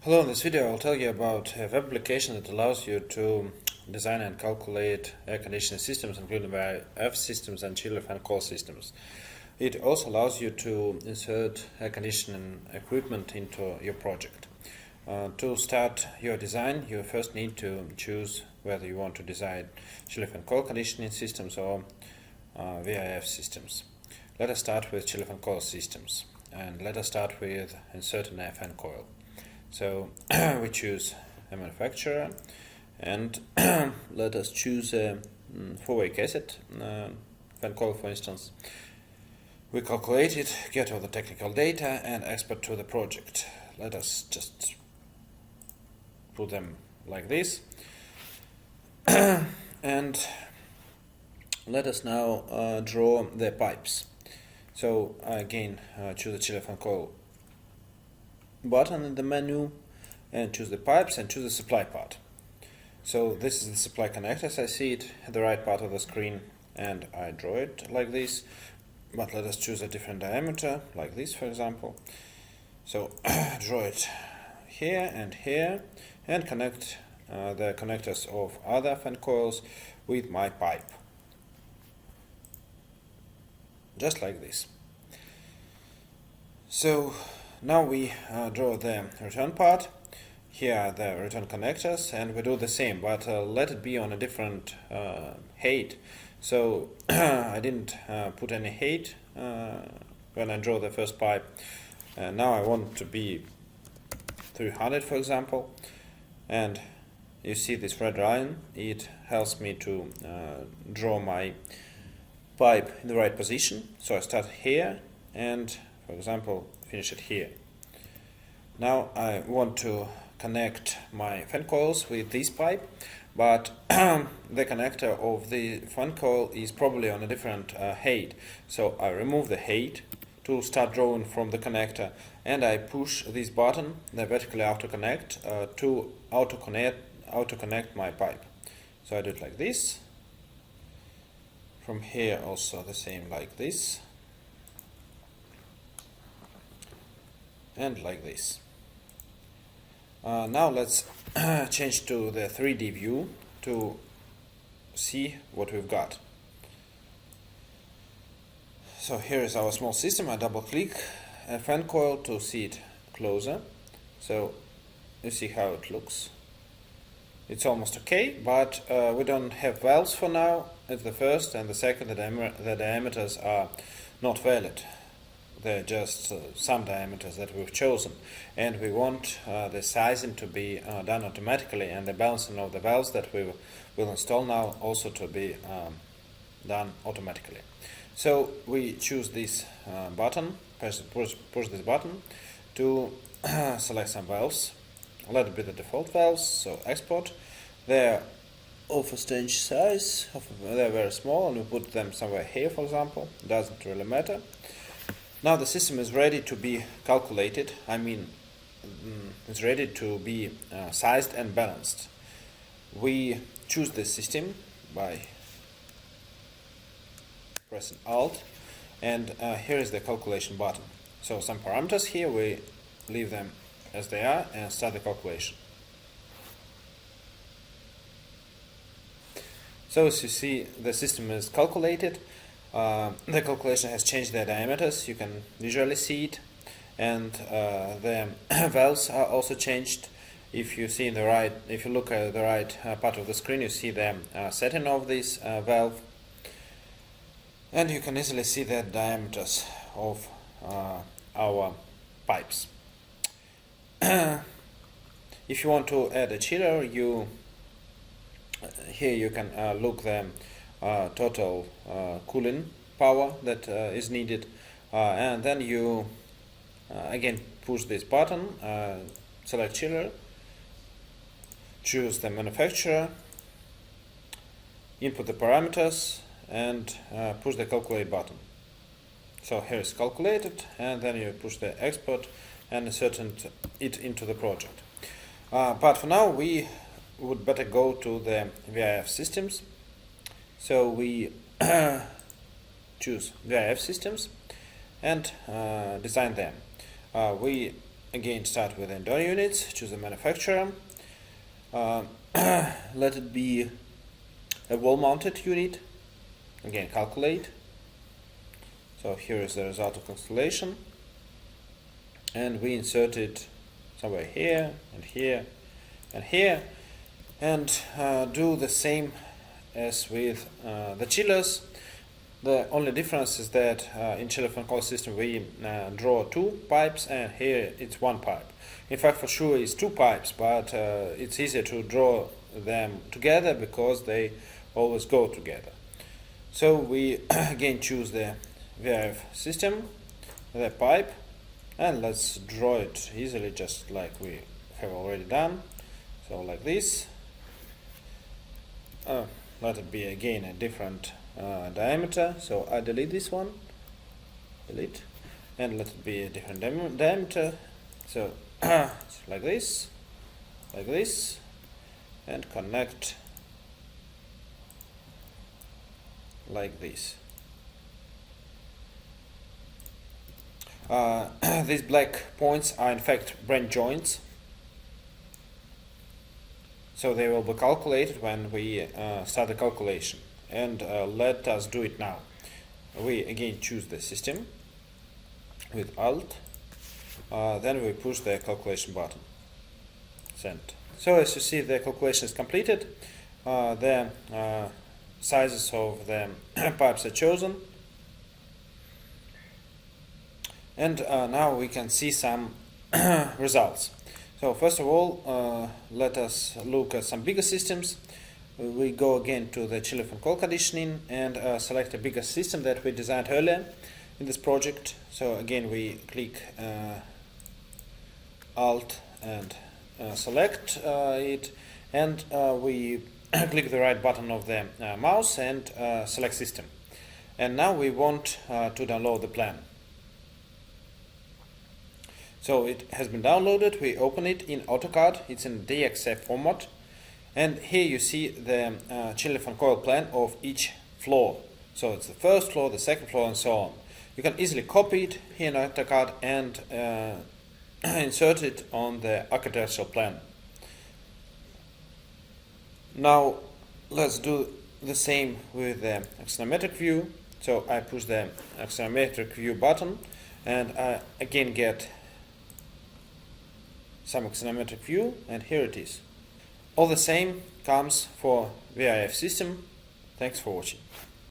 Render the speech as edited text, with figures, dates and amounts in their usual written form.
Hello, in this video I'll tell you about a web application that allows you to design and calculate air conditioning systems, including VRF systems and chiller fan coil systems. It also allows you to insert air conditioning equipment into your project. To start your design, you first need to choose whether you want to design chiller fan coil conditioning systems or VRF systems. Let us start with chiller fan coil systems, and let us start with inserting air fan coil. So we choose a manufacturer, and let us choose a 4-way cassette fan coil, for instance. We calculate it, get all the technical data, and export to the project. Let us just put them like this, and let us now draw the pipes. So again, choose the chiller fan coil button in the menu and choose the pipes and choose the supply part. So this is the supply connector as I see it at the right part of the screen, and I draw it like this, but let us choose a different diameter like this, for example. So draw it here and connect the connectors of other fan coils with my pipe, just like this. So now we draw the return part. Here are the return connectors, and we do the same, but let it be on a different height. So I didn't put any height when I draw the first pipe. Now I want to be 300, for example, and you see this red line. It helps me to draw my pipe in the right position. So I start here and, for example, finish it here. Now I want to connect my fan coils with this pipe, but the connector of the fan coil is probably on a different height. So I remove the height to start drawing from the connector, and I push this button, the vertically auto connect, to auto connect my pipe. So I do it like this. From here also the same, like this. And like this. Now let's change to the 3D view to see what we've got. So here is our small system. I double click a fan coil to see it closer. So you see how it looks. It's almost okay, but we don't have valves for now. It's the first, and the second, the diameters are not valid. They're just some diameters that we've chosen, and we want the sizing to be done automatically, and the balancing of the valves that we will install now also to be done automatically. So we choose this button, push this button to select some valves. Let it be the default valves, so export. They're of a strange size, they're very small, and we put them somewhere here, for example. Doesn't really matter. Now the system is ready to be calculated. I mean, it's ready to be sized and balanced. We choose the system by pressing Alt, and here is the calculation button. So some parameters here, we leave them as they are and start the calculation. So as you see, the system is calculated. The calculation has changed the diameters. You can visually see it, and the valves are also changed. If you see if you look at the right part of the screen, you see the setting of this valve, and you can easily see the diameters of our pipes. If you want to add a chiller, here you can look the total cooling power that is needed, and then you again push this button, select chiller, choose the manufacturer, input the parameters, and push the calculate button. So here is calculated, and then you push the export and insert it into the project. But for now we would better go to the VRF systems. So we choose VRF systems and design them. We again start with indoor units, choose the manufacturer, let it be a wall-mounted unit, again calculate. So here is the result of installation, and we insert it somewhere here and here and here, and do the same as with the chillers. The only difference is that in chiller fan coil system we draw 2 pipes, and here it's 1 pipe. In fact, for sure it's 2 pipes, but it's easier to draw them together because they always go together. So we again choose the VRF system, the pipe, and let's draw it easily just like we have already done. So like this. Let it be again a different diameter. So I delete this one, delete, and let it be a different diameter. So like this, and connect like this. These black points are in fact branch joints, so they will be calculated when we start the calculation. And let us do it now. We again choose the system with Alt, then we push the calculation button, send. So as you see, the calculation is completed. The sizes of the pipes are chosen, and now we can see some results. So first of all, let us look at some bigger systems. We go again to the chiller fan coil conditioning and select a bigger system that we designed earlier in this project. So again we click Alt and select it, and we click the right button of the mouse and select system. And now we want to download the plan. So it has been downloaded. We open it in AutoCAD. It's in DXF format, and here you see the chiller fan coil plan of each floor. So it's the first floor, the second floor, and so on. You can easily copy it here in AutoCAD and insert it on the architectural plan. Now let's do the same with the axonometric view. So I push the axonometric view button, and I again get some axonometric view, and here it is. All the same comes for VRF system. Thanks for watching.